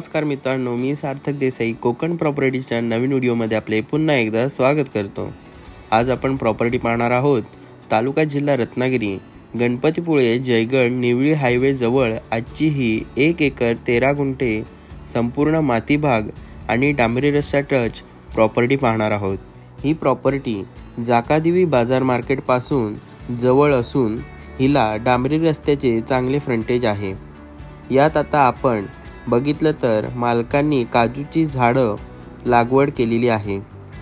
नमस्कार मित्रांनो, मी सार्थक देसाई कोकण प्रॉपर्टीच्या नवीन व्हिडिओमध्ये आपले पुन्हा एकदा स्वागत करतो। आज आपण प्रॉपर्टी पाहणार आहोत। तालुका जिल्हा रत्नागिरी, गणपतीपुळे जयगड निवळी हायवे जवळ आजची ही 1 एकर 13 गुंठे संपूर्ण माती भाग आणि डांबरी रस्ता टच प्रॉपर्टी पाहणार आहोत। ही प्रॉपर्टी जाकादेवी बाजार मार्केट पासून जवळ असून हिला डांबरी रस्त्याचे चांगले फ्रंटेज आहे। यात आता आपण बघितलं तर मालकांनी काजूची झाडं लागवड केलेली आहे।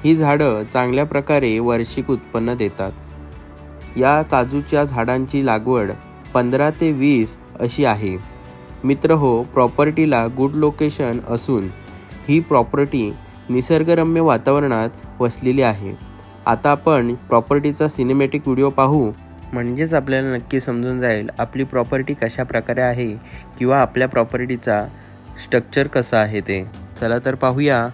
ही झाडं चांगल्या प्रकारे वार्षिक उत्पन्न देतात। या काजूच्या झाडांची लागवड 15 ते 20 अशी आहे। मित्रहो, प्रॉपर्टीला गुड लोकेशन असून ही प्रॉपर्टी निसर्गरम्य वातावरणात वसलेली आहे। आता आपण प्रॉपर्टीचा सिनेमॅटिक व्हिडिओ पाहू, म्हणजेच आपल्याला नक्की समजून जाईल आपली प्रॉपर्टी कशा प्रकारे आहे किंवा आपल्या प्रॉपर्टीचा स्ट्रक्चर कसा आहे ते। चला तर पाहूया।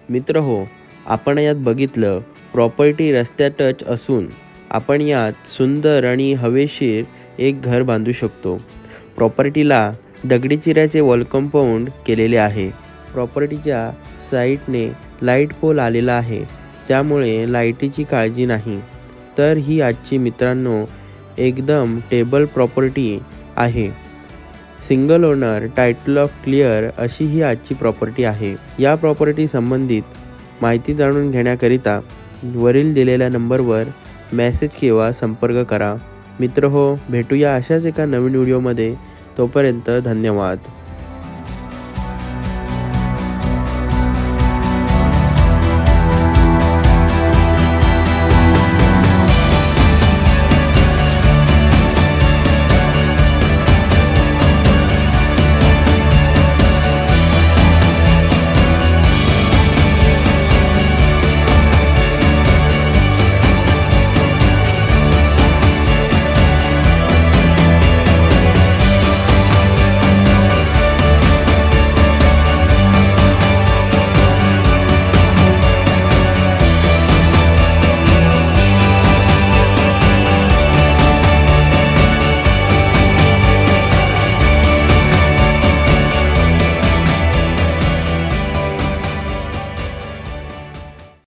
मित्रहो, आपण यात बघितलं प्रॉपर्टी रस्त्या टच असून आपण यात सुंदर आणि हवेशीर एक घर बांधू शकतो। प्रॉपर्टीला दगडी चिऱ्याचे वॉल कंपाऊंड केलेले आहे। प्रॉपर्टीच्या साईडने लाईट पोल आलेला आहे, त्यामुळे लाईटीची काळजी नाही। तर ही आजची मित्रांनो एकदम टेबल प्रॉपर्टी आहे। Single owner title of clear अशी ही आजची प्रॉपर्टी आहे। या प्रॉपर्टी संबंधित माहिती जाणून घेण्याकरिता वरील दिलेल्या नंबरवर मेसेज किंवा संपर्क करा। मित्रहो, भेटूया अशाच एका नवीन व्हिडिओमध्ये। तोपर्यंत धन्यवाद।